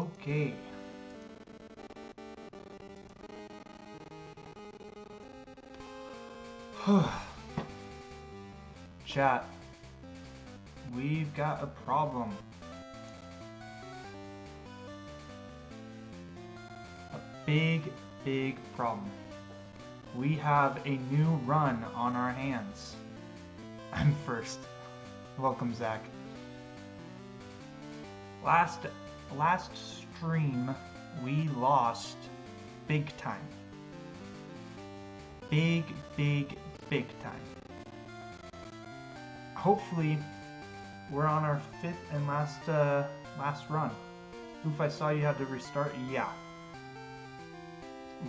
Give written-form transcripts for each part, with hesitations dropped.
Okay. Chat, we've got a problem. A big, big problem. We have a new run on our hands. I'm first. Welcome, Zach. Last stream, we lost big time. Big time. Hopefully, we're on our 5th and last run. Oof, I saw you had to restart. Yeah.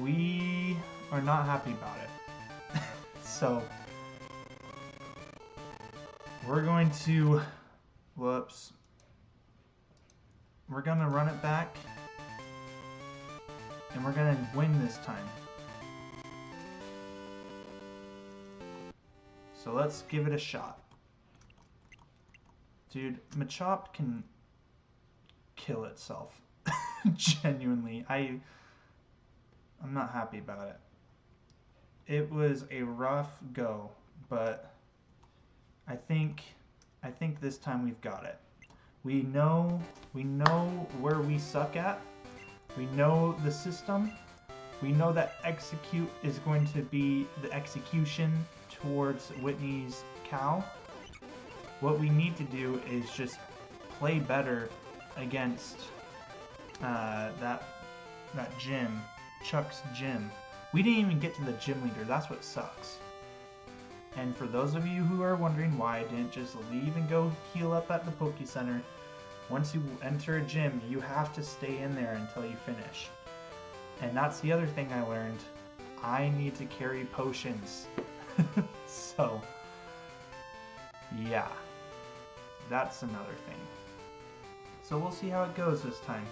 We are not happy about it. So, we're going to... Whoops. We're going to run it back. And we're going to win this time. So let's give it a shot. Dude, Machop can kill itself. Genuinely. I'm not happy about it. It was a rough go, but I think this time we've got it. We know where we suck at. We know the system. We know that execute is going to be the execution towards Whitney's cow. What we need to do is just play better against that gym, Chuck's gym. We didn't even get to the gym leader. That's what sucks. And for those of you who are wondering why I didn't just leave and go heal up at the Poke Center, once you enter a gym, you have to stay in there until you finish. And that's the other thing I learned. I need to carry potions. So, yeah. That's another thing. So we'll see how it goes this time.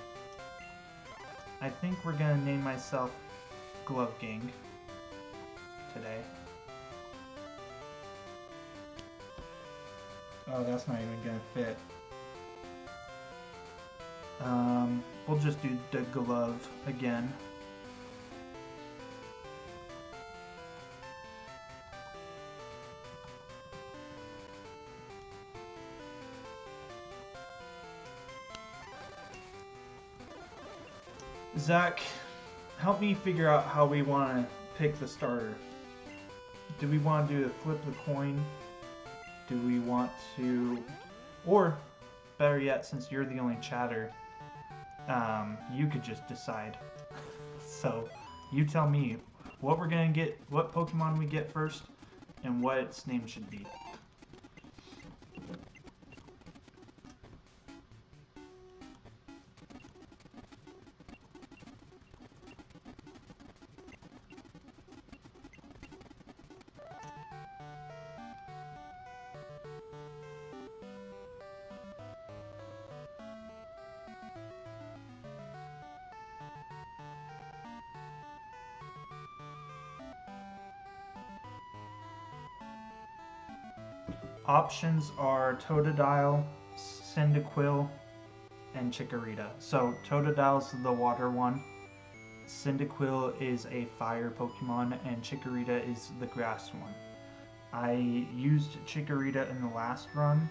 I think we're gonna name myself Glove Gang today. Oh, that's not even gonna fit. We'll just do the glove again. Zach, help me figure out how we want to pick the starter. Do we want to do the flip the coin? Do we want to... Or, better yet, since you're the only chatter, you could just decide. So, you tell me what we're going to get, what Pokemon we get first, and what its name should be. Options are Totodile, Cyndaquil, and Chikorita. So Totodile's the water one, Cyndaquil is a fire Pokemon, and Chikorita is the grass one. I used Chikorita in the last run.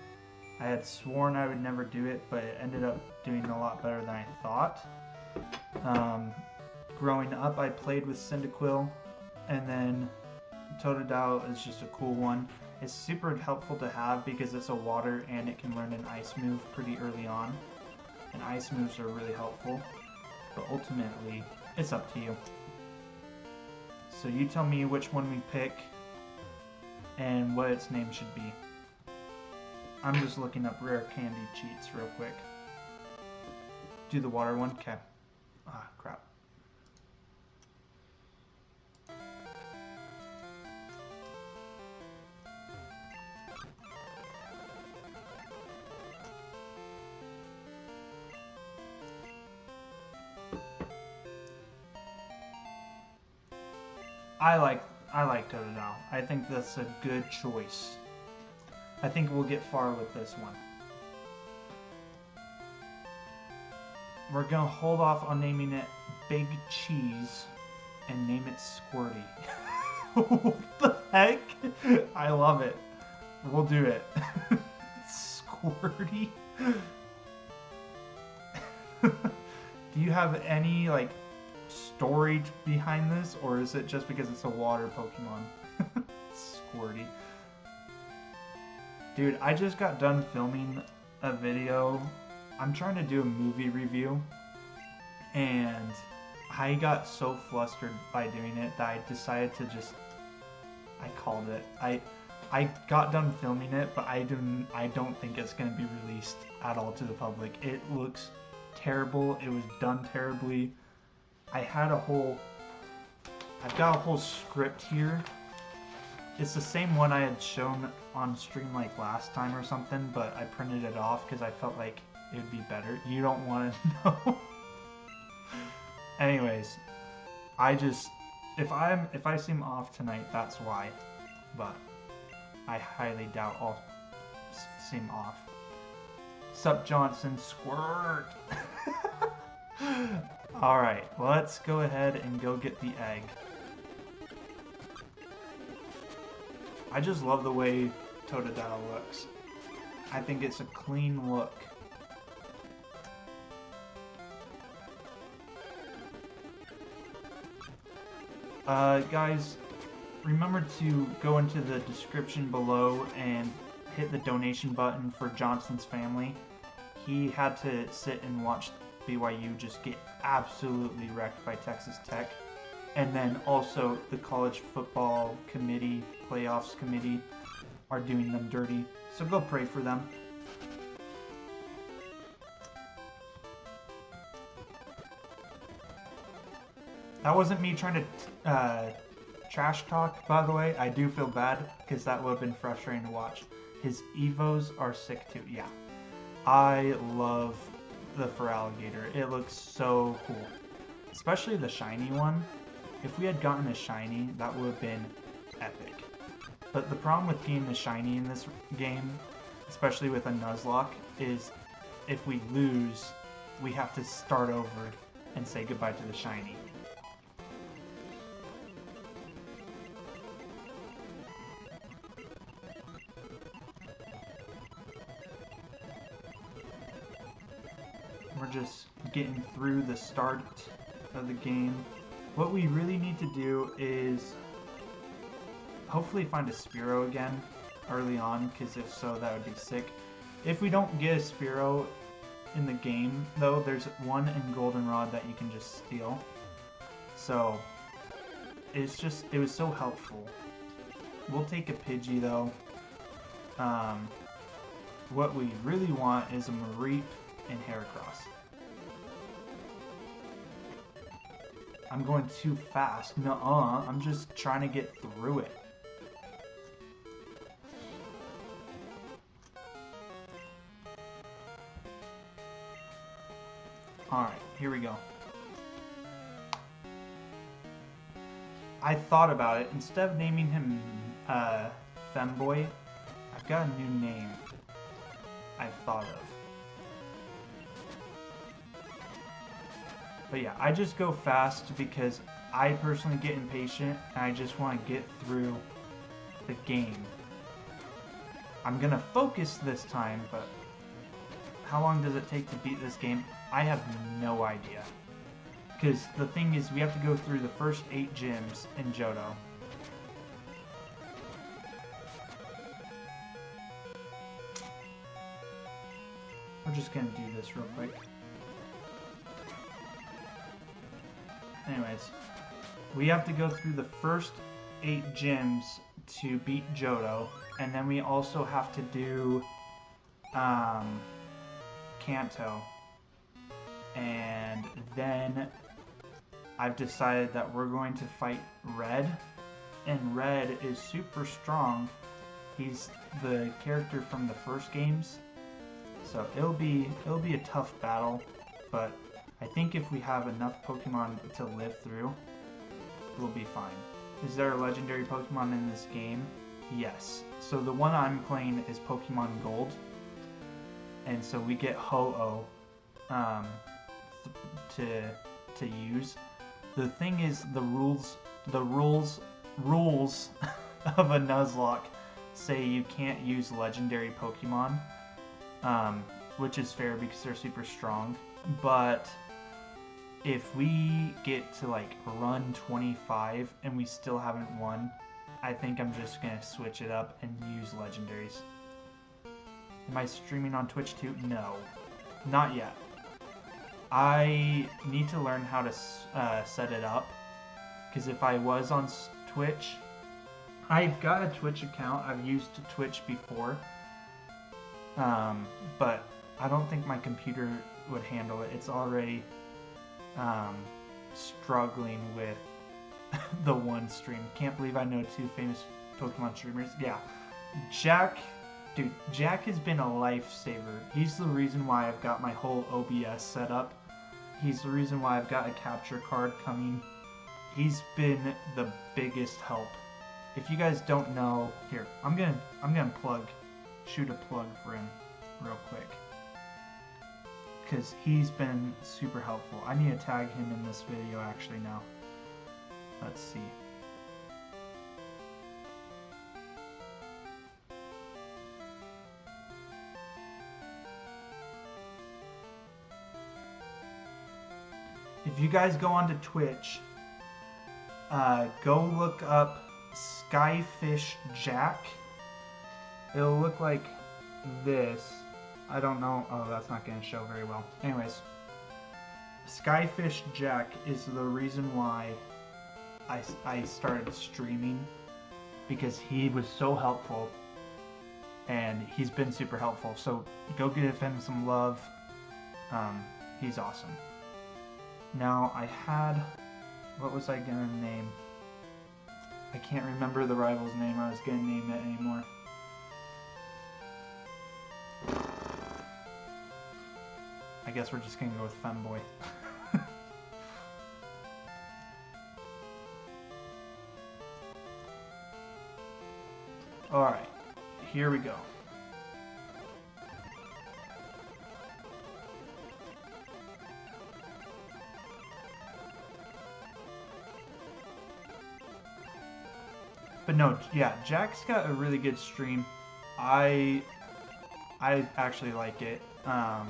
I had sworn I would never do it, but it ended up doing a lot better than I thought. Growing up, I played with Cyndaquil, and then Totodile is just a cool one. It's super helpful to have because it's a water and it can learn an ice move pretty early on. And ice moves are really helpful. But ultimately, it's up to you. So you tell me which one we pick and what its name should be. I'm just looking up rare candy cheats real quick. Do the water one? Okay. Ah, crap. I like Totodile. I think that's a good choice. I think we'll get far with this one. we're gonna hold off on naming it Big Cheese and name it Squirty. What the heck? I love it. We'll do it. Squirty. Do you have any like story behind this, or is it just because it's a water Pokemon? Squirty. Dude, I just got done filming a video. I'm trying to do a movie review, and I got so flustered by doing it that I decided to just, I called it. I got done filming it, but I don't think it's going to be released at all to the public. It looks terrible. It was done terribly. I've got a whole script here. It's the same one I had shown on stream like last time or something, but I printed it off because I felt like it would be better. You don't want to know. Anyways, if I seem off tonight, that's why. But I highly doubt I'll seem off. Sup, Johnson? Squirt! Alright, let's go ahead and go get the egg. I just love the way Totodile looks. I think it's a clean look. Guys, remember to go into the description below and hit the donation button for Johnson's family. He had to sit and watch BYU just get absolutely wrecked by Texas Tech. And then also the college football committee, playoffs committee, are doing them dirty. So go pray for them. That wasn't me trying to trash talk, by the way. I do feel bad because that would have been frustrating to watch. His Evos are sick too. Yeah. I love the Feraligatr. It looks so cool. Especially the shiny one. If we had gotten a shiny, that would have been epic. But the problem with getting the shiny in this game, especially with a Nuzlocke, is if we lose, we have to start over and say goodbye to the shiny. We're just getting through the start of the game. What we really need to do is hopefully find a Spearow again early on, because if so, that would be sick. If we don't get a Spearow in the game, though, there's one in Goldenrod that you can just steal. So, it was so helpful. We'll take a Pidgey, though. What we really want is a Mareep and Heracross. I'm going too fast. Nuh-uh, I'm just trying to get through it. Alright, here we go. I thought about it. Instead of naming him Femboy, I've got a new name I've thought of. But yeah, I just go fast because I personally get impatient and I just want to get through the game. I'm gonna focus this time, but how long does it take to beat this game? I have no idea. Because the thing is, we have to go through the first 8 gyms in Johto. We're just gonna do this real quick. Anyways, we have to go through the first 8 gyms to beat Johto, and then we also have to do Kanto. And then I've decided that we're going to fight Red, and Red is super strong. He's the character from the first games, so it'll be a tough battle, but I think if we have enough Pokemon to live through, we'll be fine. Is there a legendary Pokemon in this game? Yes. So the one I'm playing is Pokemon Gold, and so we get Ho-Oh to use. The thing is, the rules of a Nuzlocke say you can't use legendary Pokemon, which is fair because they're super strong. But if we get to like run 25 and we still haven't won, I think I'm just gonna switch it up and use legendaries. Am I streaming on Twitch too? No, not yet. I need to learn how to set it up, because if I was on Twitch, I've got a Twitch account. I've used Twitch before, but I don't think my computer would handle it. It's already struggling with the one stream. Can't believe I know 2 famous Pokemon streamers. Yeah, Jack, dude, Jack has been a lifesaver. He's the reason why I've got my whole OBS set up. He's the reason why I've got a capture card coming. He's been the biggest help. If you guys don't know, here, I'm gonna shoot a plug for him real quick, because he's been super helpful. I need to tag him in this video actually now. Let's see. If you guys go onto Twitch, go look up Skyfish Jack. It'll look like this. I don't know. Oh, that's not going to show very well. Anyways, Skyfish Jack is the reason why I started streaming, because he was so helpful, and he's been super helpful. So go give him some love. He's awesome. Now I had, what was I gonna name? I can't remember the rival's name. I was gonna name it anymore. I guess we're just gonna go with Femboy. Alright, here we go. But no, yeah, Jack's got a really good stream. I actually like it. I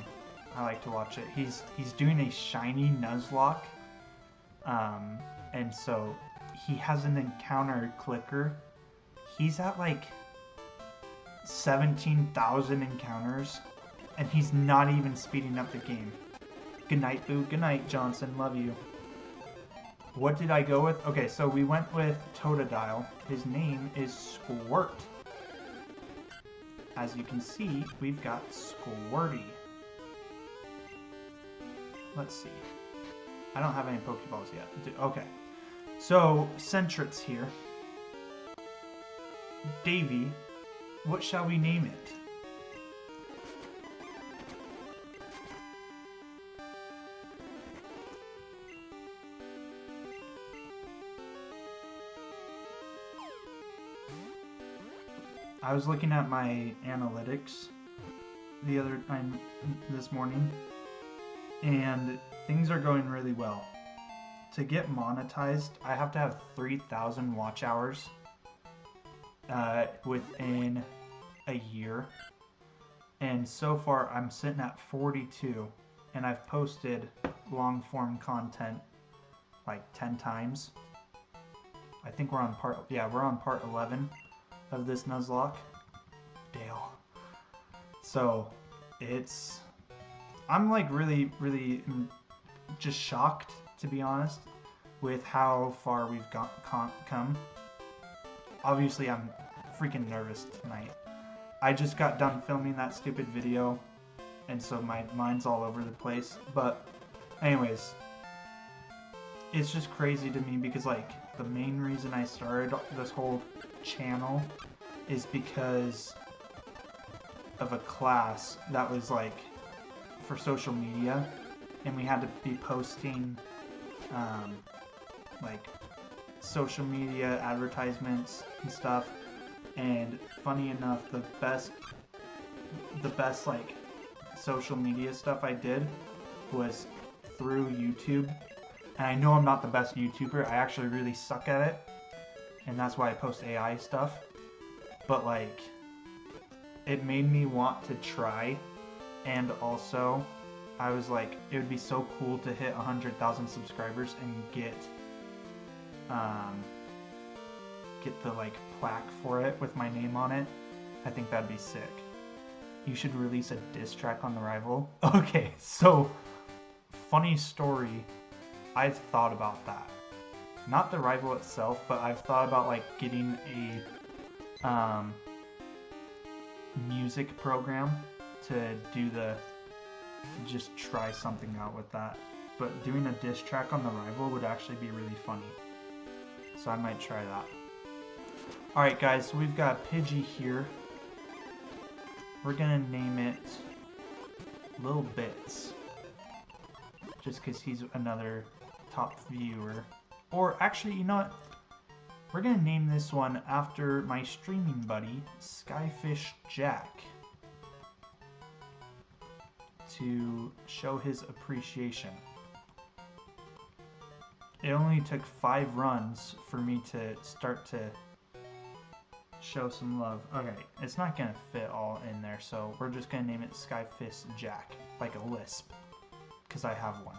like to watch it. He's doing a shiny Nuzlocke, and so he has an encounter clicker. He's at like 17,000 encounters, and he's not even speeding up the game. Good night, Boo. Good night, Johnson. Love you. What did I go with? Okay, so we went with Totodile. His name is Squirt. As you can see, we've got Squirty. Let's see. I don't have any Pokeballs yet. Okay. So, Centrit's here. Davy, what shall we name it? I was looking at my analytics the other time this morning, and things are going really well. To get monetized, I have to have 3,000 watch hours within a year, and so far I'm sitting at 42, and I've posted long form content like 10 times. I think we're on part 11 of this Nuzlocke. Dale. So I'm like really just shocked, to be honest, with how far we've come. Obviously I'm freaking nervous tonight. I just got done filming that stupid video, and so my mind's all over the place. But anyways, it's just crazy to me because like the main reason I started this whole channel is because of a class that was like for social media, and we had to be posting like social media advertisements and stuff. And funny enough, the best like social media stuff I did was through YouTube, and I know I'm not the best YouTuber. I actually really suck at it, and that's why I post AI stuff. But like, it made me want to try, and also I was like, it would be so cool to hit 100,000 subscribers and get the like plaque for it with my name on it. I think that'd be sick. You should release a diss track on the rival. Okay, so funny story. I've thought about that. Not the rival itself, but I've thought about like getting a music program to do just try something out with that. But doing a diss track on the rival would actually be really funny. So I might try that. Alright guys, so we've got Pidgey here. We're gonna name it Little Bits. Just because he's another top viewer. Or actually, you know what? We're gonna name this one after my streaming buddy, Skyfish Jack. To show his appreciation. It only took 5 runs for me to start to show some love. Okay, it's not gonna fit all in there, so we're just gonna name it Skyfish Jack, like a lisp, because I have one.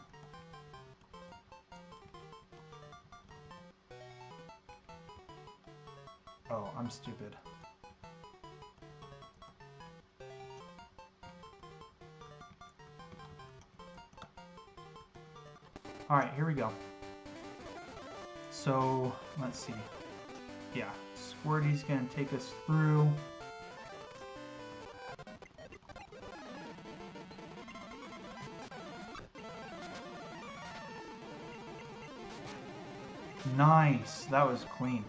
Oh, I'm stupid. Alright, here we go. So, let's see. Yeah, Squirty's gonna take us through. Nice, that was clean.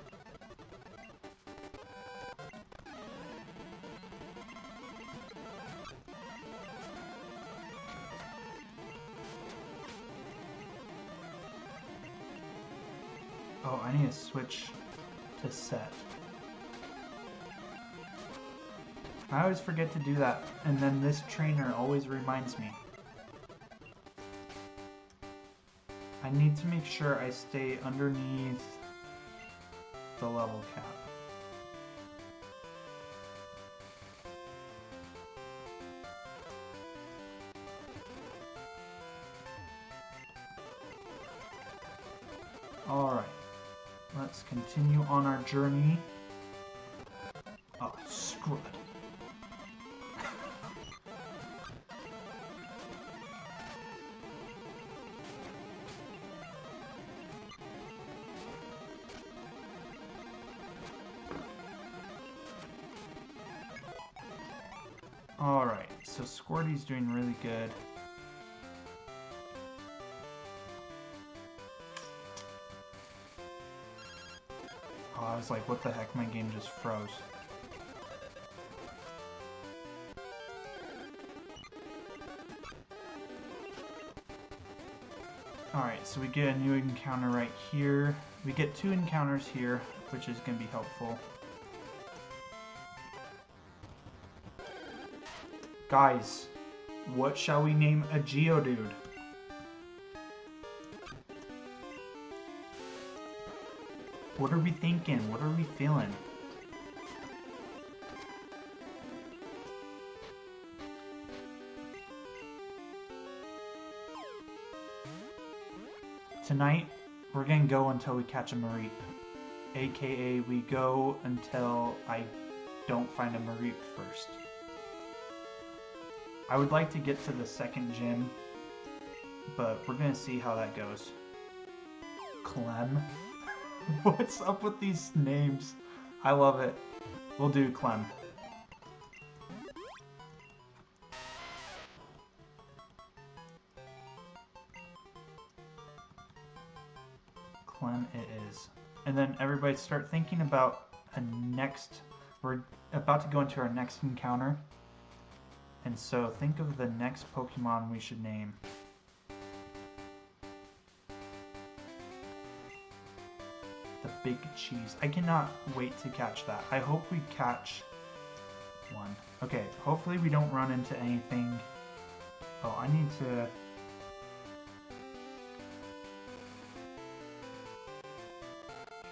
Oh, I need to switch to set. I always forget to do that, and then this trainer always reminds me. I need to make sure I stay underneath the level cap. Alright. Let's continue on our journey. Oh, screw it. Alright, so Squirty's doing really good. Oh, I was like, what the heck, my game just froze. Alright, so we get a new encounter right here. We get 2 encounters here, which is going to be helpful. Guys, what shall we name a Geodude? What are we thinking? What are we feeling? Tonight, we're gonna go until we catch a Mareep. AKA, we go until I don't find a Mareep first. I would like to get to the second gym, but we're gonna see how that goes. Clem? What's up with these names? I love it. We'll do Clem. Clem it is. And then everybody start thinking about a next... We're about to go into our next encounter. And so think of the next Pokemon we should name. The Big Cheese. I cannot wait to catch that. I hope we catch one. Okay, hopefully we don't run into anything. Oh, I need to...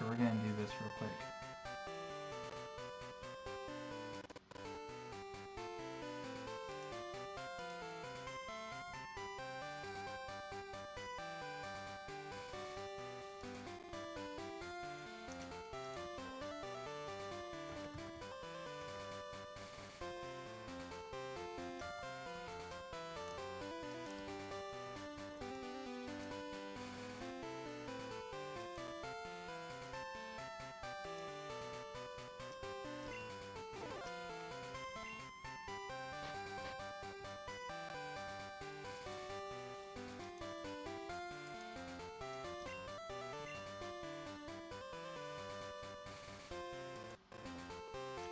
we're gonna do this real quick.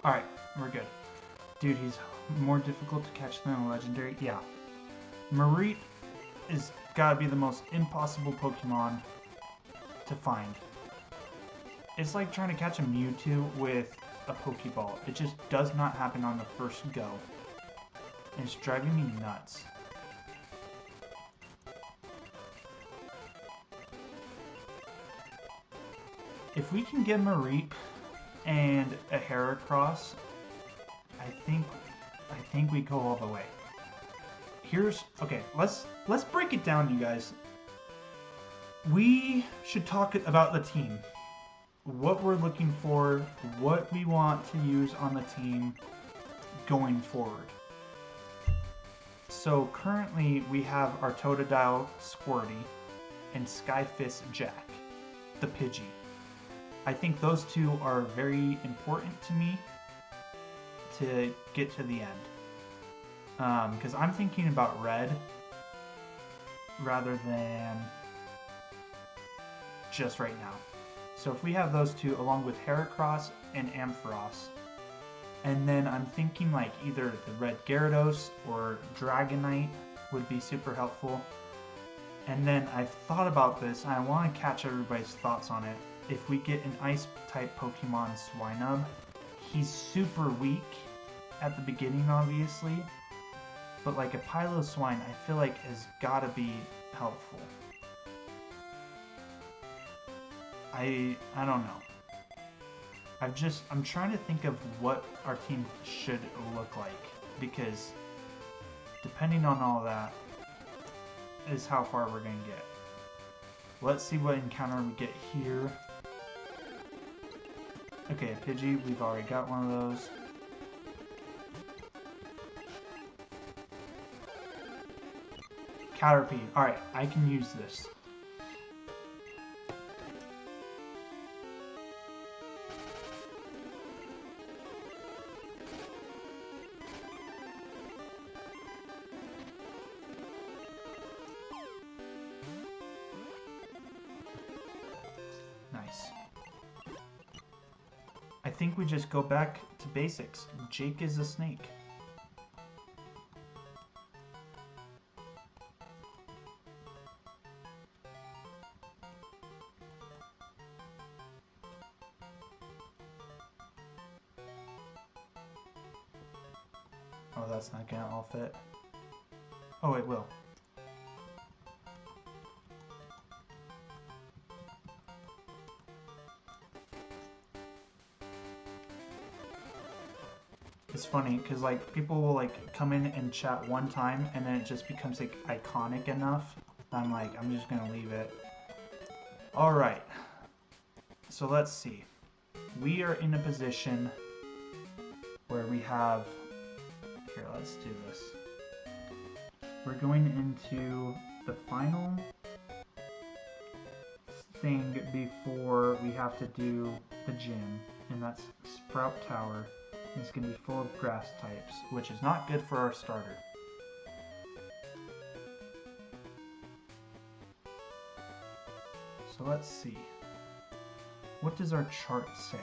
Alright, we're good. Dude, he's more difficult to catch than a legendary. Yeah. Mareep is gotta be the most impossible Pokemon to find. It's like trying to catch a Mewtwo with a Pokeball. It just does not happen on the first go. And it's driving me nuts. If we can get Mareep and a Heracross, I think we go all the way. Okay, let's break it down, you guys. We should talk about the team. What we're looking for, what we want to use on the team going forward. So currently we have our Totodile Squirty and Skyfist Jack, the Pidgey. I think those two are very important to me to get to the end. Because I'm thinking about red rather than just right now. So if we have those two along with Heracross and Ampharos, and then I'm thinking like either the red Gyarados or Dragonite would be super helpful. And then I've thought about this and I want to catch everybody's thoughts on it. If we get an Ice-type Pokemon, Swinub, he's super weak at the beginning, obviously. But like a Piloswine, I feel like has gotta be helpful. I don't know. I'm trying to think of what our team should look like, because depending on all that is how far we're gonna get. Let's see what encounter we get here. Okay, a Pidgey, we've already got one of those. Caterpie, alright, I can use this. Nice. I think we just go back to basics. Jake is a snake. Oh, that's not gonna all fit. Oh, it will. It's funny because like people will like come in and chat one time and then it just becomes like iconic enough. I'm like, I'm just gonna leave it. All right. So let's see. We are in a position where we have. Here, let's do this. We're going into the final thing before we have to do the gym, and that's Sprout Tower. It's going to be full of grass types, which is not good for our starter. So let's see. What does our chart say?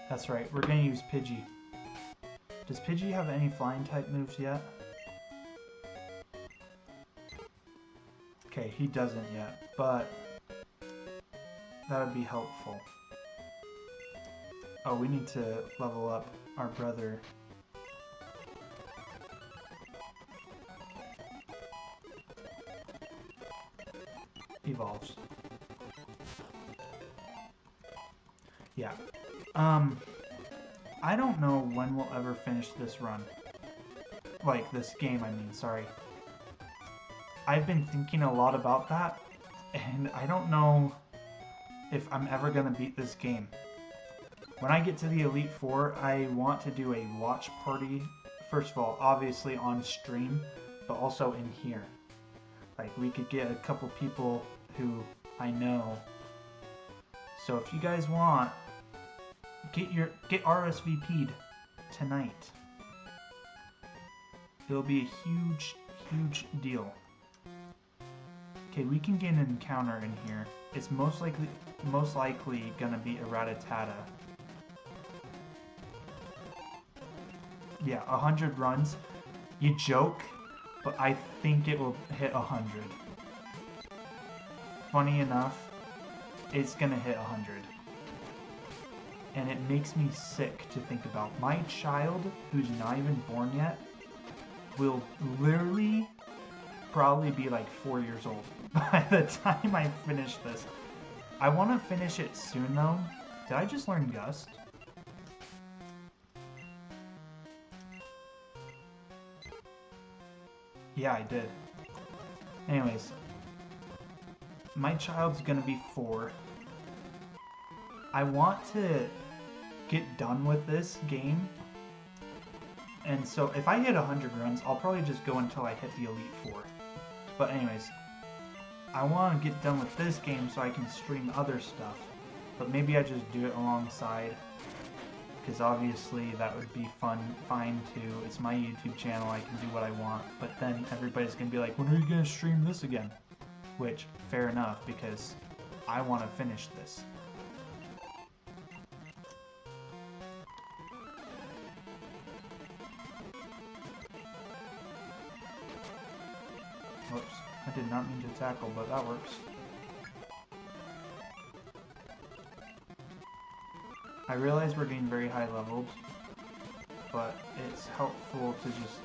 That's right, we're going to use Pidgey. Does Pidgey have any flying type moves yet? Okay, he doesn't yet, but that would be helpful. Oh, we need to level up our brother. evolves. Yeah. I don't know when we'll ever finish this run. Like, this game, I mean, sorry. I've been thinking a lot about that, and I don't know if I'm ever gonna beat this game. When I get to the Elite Four, I want to do a watch party. First of all, obviously on stream, but also in here. Like, we could get a couple people who I know. So if you guys want, get RSVP'd tonight. It'll be a huge, huge deal. Okay, we can get an encounter in here. It's most likely gonna be a Rattata. Yeah, 100 runs. You joke, but I think it will hit 100. Funny enough, it's gonna hit 100. And it makes me sick to think about. My child, who's not even born yet, will literally probably be like 4 years old by the time I finish this. I want to finish it soon though. Did I just learn Gust? Yeah, I did. Anyways, my child's gonna be 4. I want to get done with this game. And so if I hit 100 runs, I'll probably just go until I hit the Elite Four. But anyways, I want to get done with this game so I can stream other stuff. But maybe I just do it alongside. Because obviously that would be fine too. It's my YouTube channel, I can do what I want. But then everybody's going to be like, when are you going to stream this again? Which, fair enough, because I want to finish this. Whoops, I did not mean to tackle, but that works. I realize we're getting very high leveled, but it's helpful to just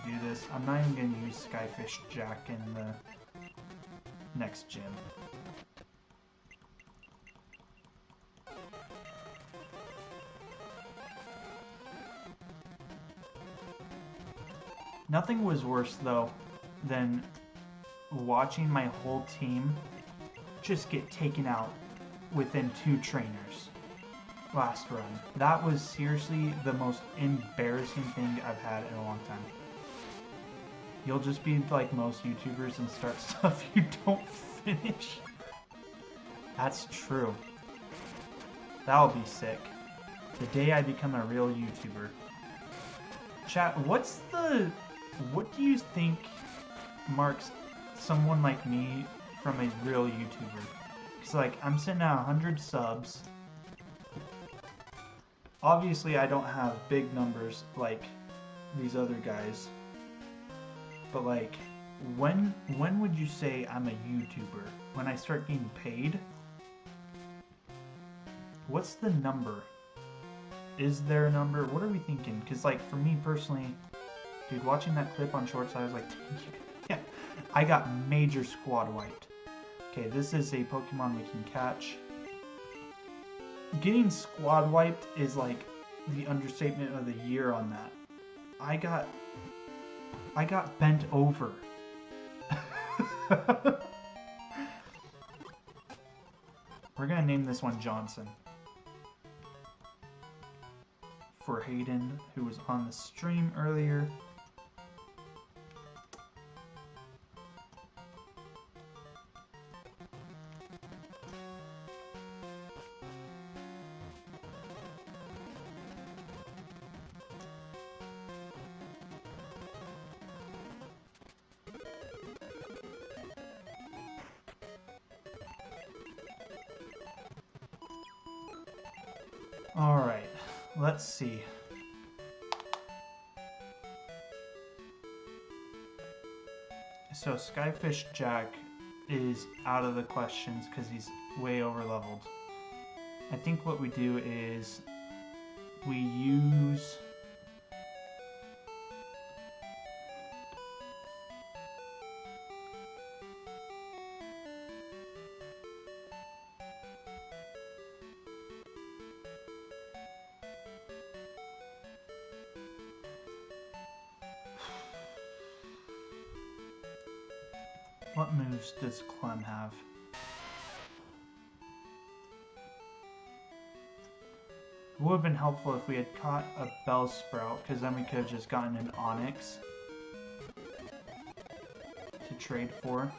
do this. I'm not even going to use Skyfish Jack in the next gym. Nothing was worse, though, than watching my whole team just get taken out within 2 trainers last run. That was seriously the most embarrassing thing I've had in a long time. You'll just be like most YouTubers and start stuff you don't finish. That's true. That'll be sick. The day I become a real YouTuber. Chat, what do you think marks someone like me from a real YouTuber? Because, like, I'm sitting at 100 subs. Obviously, I don't have big numbers like these other guys. But, like, when would you say I'm a YouTuber? When I start getting paid? What's the number? Is there a number? What are we thinking? Because, like, for me personally, dude, watching that clip on Shorts, I was like, yeah, I got major squad wiped. Okay, this is a Pokemon we can catch. Getting squad wiped is like the understatement of the year on that. I got bent over. We're gonna name this one Johnson. For Hayden, who was on the stream earlier. Alright, let's see. So Skyfish Jack is out of the questions because he's way over leveled. I think what we do is we use What moves does Clem have? It would have been helpful if we had caught a Bellsprout, because then we could have just gotten an Onyx to trade for.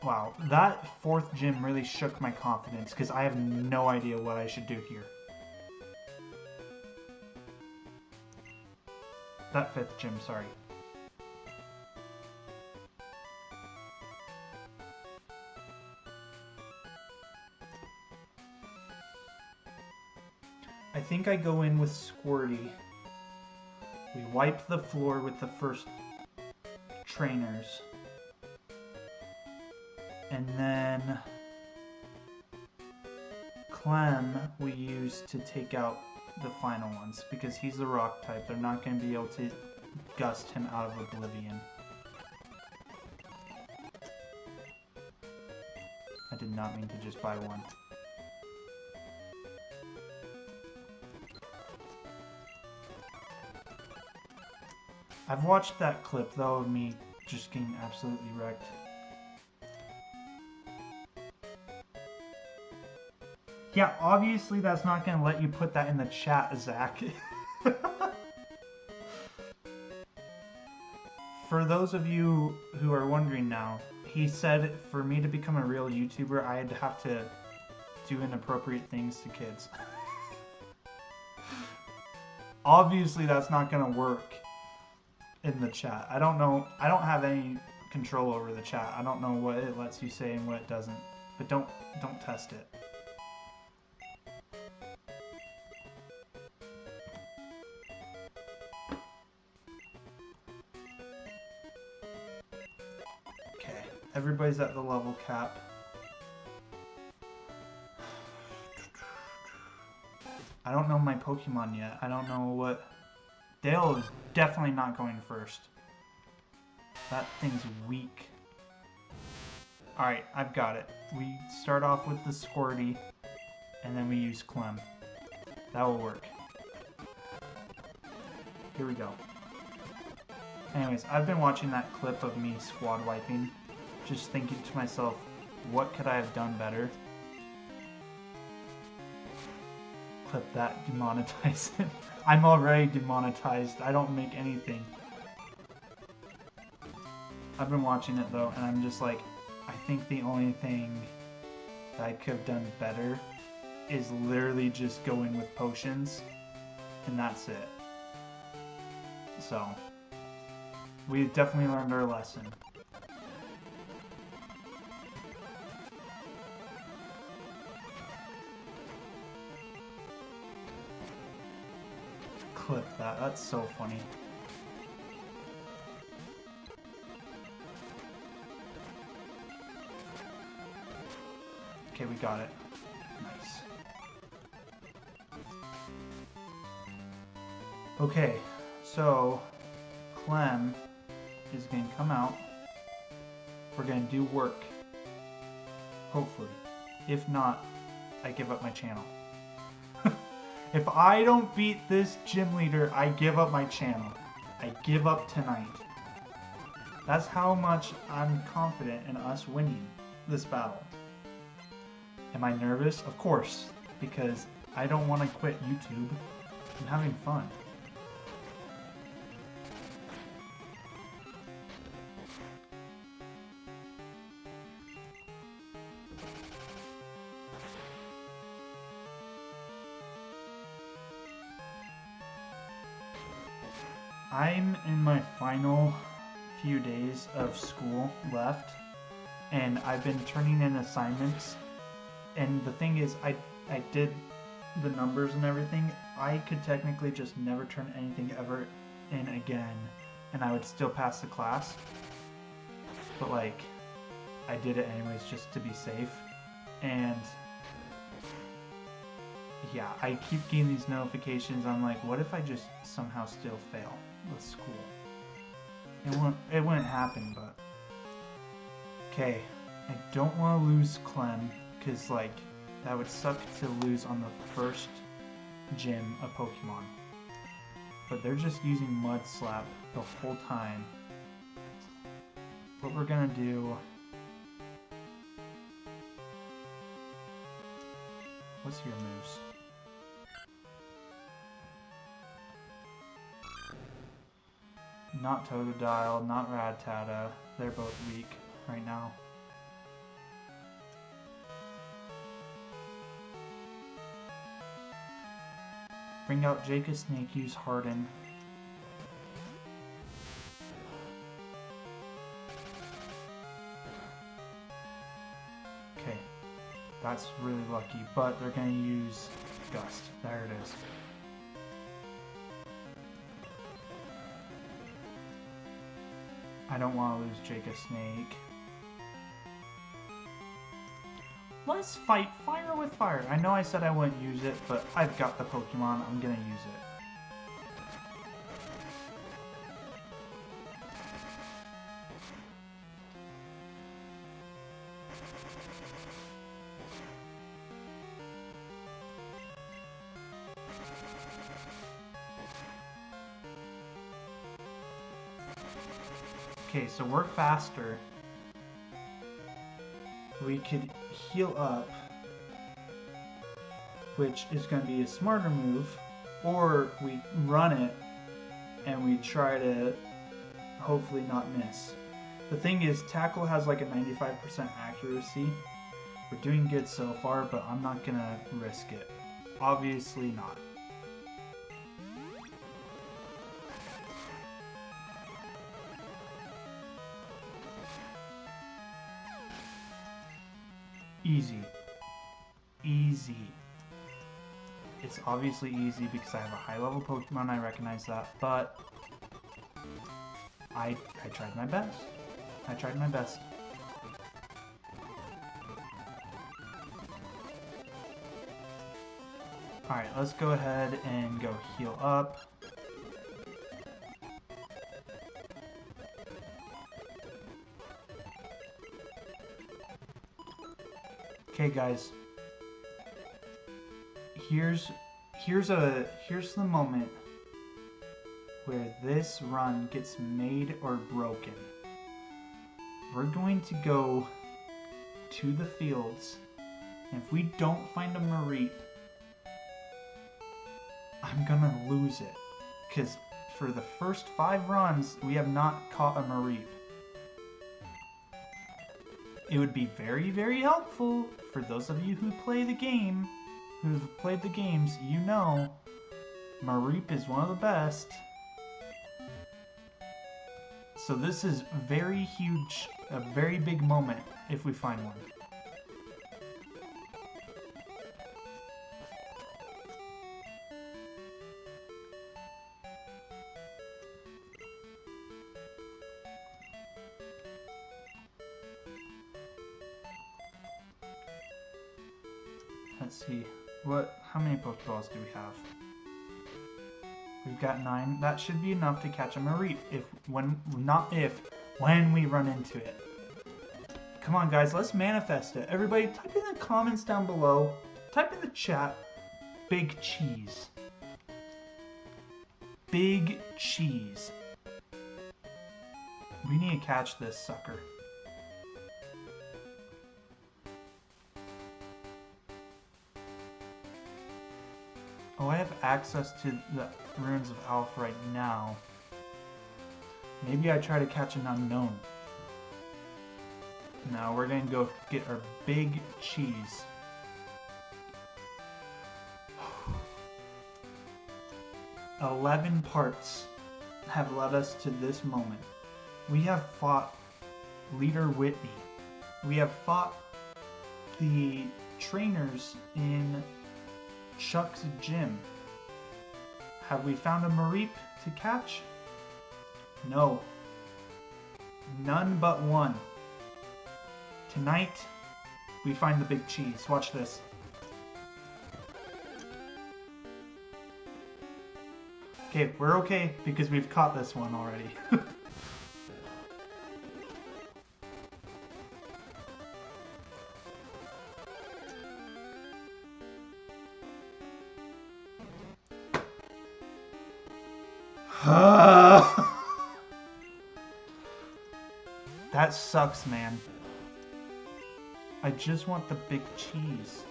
Wow, that 4th gym really shook my confidence, because I have no idea what I should do here. That 5th gym, sorry. I think I go in with Squirty. We wipe the floor with the first trainers. And then Clem we use to take out the final ones, because he's the rock type. They're not going to be able to gust him out of oblivion. I did not mean to just buy one. I've watched that clip though of me just getting absolutely wrecked. Yeah, obviously that's not going to let you put that in the chat, Zach. For those of you who are wondering now, he said for me to become a real YouTuber, I'd have to do inappropriate things to kids. Obviously that's not going to work in the chat. I don't know. I don't have any control over the chat. I don't know what it lets you say and what it doesn't. But don't test it. Everybody's at the level cap. I don't know my Pokemon yet. I don't know what... Dale is definitely not going first. That thing's weak. Alright, I've got it. We start off with the Squirty, and then we use Clem. That will work. Here we go. Anyways, I've been watching that clip of me squad wiping, just thinking to myself, what could I have done better? Clip that, demonetize it. I'm already demonetized. I don't make anything. I've been watching it though, and I'm just like, I think the only thing that I could have done better is literally just go in with potions, and that's it. So, we definitely learned our lesson. Clip that, that's so funny. Okay, we got it. Nice. Okay, so Clem is going to come out. We're going to do work. Hopefully. If not, I give up my channel. If I don't beat this gym leader, I give up my channel. I give up tonight. That's how much I'm confident in us winning this battle. Am I nervous? Of course, because I don't want to quit YouTube. I'm having fun. I'm in my final few days of school left, and I've been turning in assignments, and the thing is, I did the numbers and everything. I could technically just never turn anything ever in again, and I would still pass the class, but like, I did it anyways just to be safe, and yeah, I keep getting these notifications. I'm like, what if I just somehow still fail with school? It wouldn't happen, but okay. I don't want to lose Clem, because, like, that would suck to lose on the first gym of Pokemon. But they're just using Mud Slap the whole time. What we're gonna do... What's your moves? Not Totodile, not Rattata. They're both weak right now. Bring out Jaka Snake, use Harden. Okay, that's really lucky, but they're gonna use Gust. There it is. I don't want to lose Jaka Snake. Let's fight fire with fire. I know I said I wouldn't use it, but I've got the Pokemon. I'm gonna use it. Okay, so we're faster. We could heal up, which is going to be a smarter move, or we run it and we try to hopefully not miss. The thing is, Tackle has like a 95% accuracy. We're doing good so far, but I'm not going to risk it. Obviously not. Easy. Easy. It's obviously easy because I have a high level Pokemon, I recognize that, but I tried my best. I tried my best. Alright, let's go ahead and go heal up. Okay, guys. Here's the moment where this run gets made or broken. We're going to go to the fields, and if we don't find a Mareep, I'm gonna lose it. Because for the first 5 runs, we have not caught a Mareep. It would be very, very helpful for those of you who play the game, who've played the games, you know Mareep is one of the best. So this is very huge, a very big moment if we find one. Let's see, how many Pokeballs do we have? We've got 9. That should be enough to catch a Mareep when we run into it. Come on, guys, let's manifest it. Everybody, type in the comments down below. Type in the chat, Big Cheese. Big Cheese. We need to catch this sucker. Oh, I have access to the Ruins of Alph right now. Maybe I try to catch an unknown. Now we're going to go get our Big Cheese. 11 parts have led us to this moment. We have fought Leader Whitney. We have fought the trainers in Chuck's gym. Have we found a Mareep to catch? No. None but one. Tonight, we find the Big Cheese. Watch this. Okay, we're okay because we've caught this one already. That sucks, man. I just want the big cheese.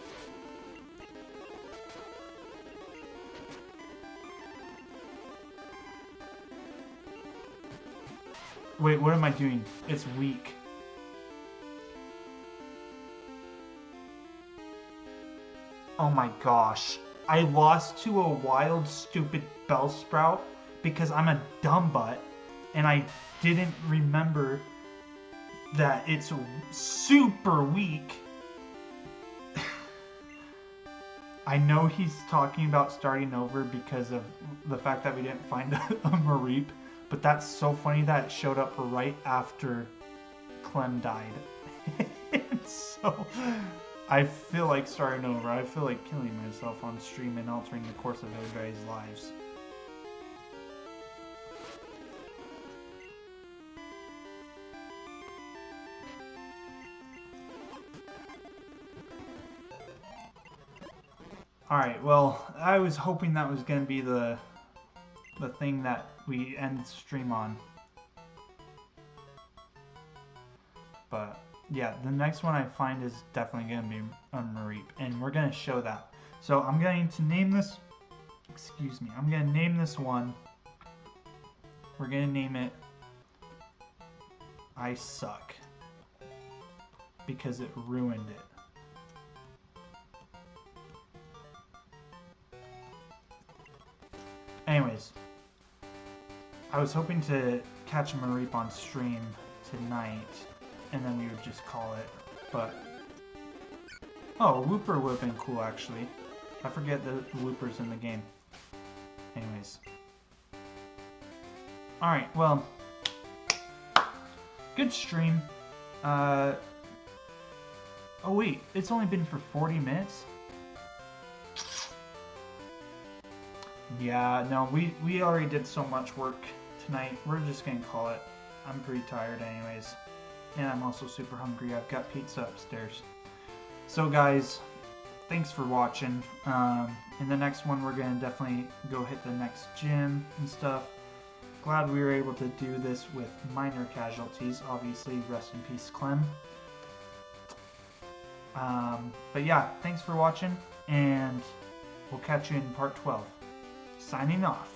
Wait, what am I doing? It's weak. Oh my gosh. I lost to a wild, stupid Bellsprout because I'm a dumb butt and I didn't remember that it's super weak. I know he's talking about starting over because of the fact that we didn't find a Mareep, but that's so funny that it showed up right after Clem died. So I feel like starting over. I feel like killing myself on stream and altering the course of everybody's lives. Alright, well, I was hoping that was going to be the thing that we end stream on. But, yeah, the next one I find is definitely going to be a Mareep, and we're going to show that. So I'm going to name this, excuse me, I'm going to name this one, we're going to name it I Suck, because it ruined it. Anyways, I was hoping to catch a Mareep on stream tonight, and then we would just call it, but... Oh, a Wooper would have been cool, actually. I forget the Wooper's in the game. Anyways. Alright, well... Good stream. Oh wait, it's only been for 40 minutes? Yeah, no, we already did so much work tonight. We're just gonna call it. I'm pretty tired anyways. And I'm also super hungry. I've got pizza upstairs. So guys, thanks for watching. In the next one, we're gonna definitely go hit the next gym and stuff. Glad we were able to do this with minor casualties. Obviously, rest in peace, Clem. But yeah, thanks for watching, and we'll catch you in part 12. Signing off.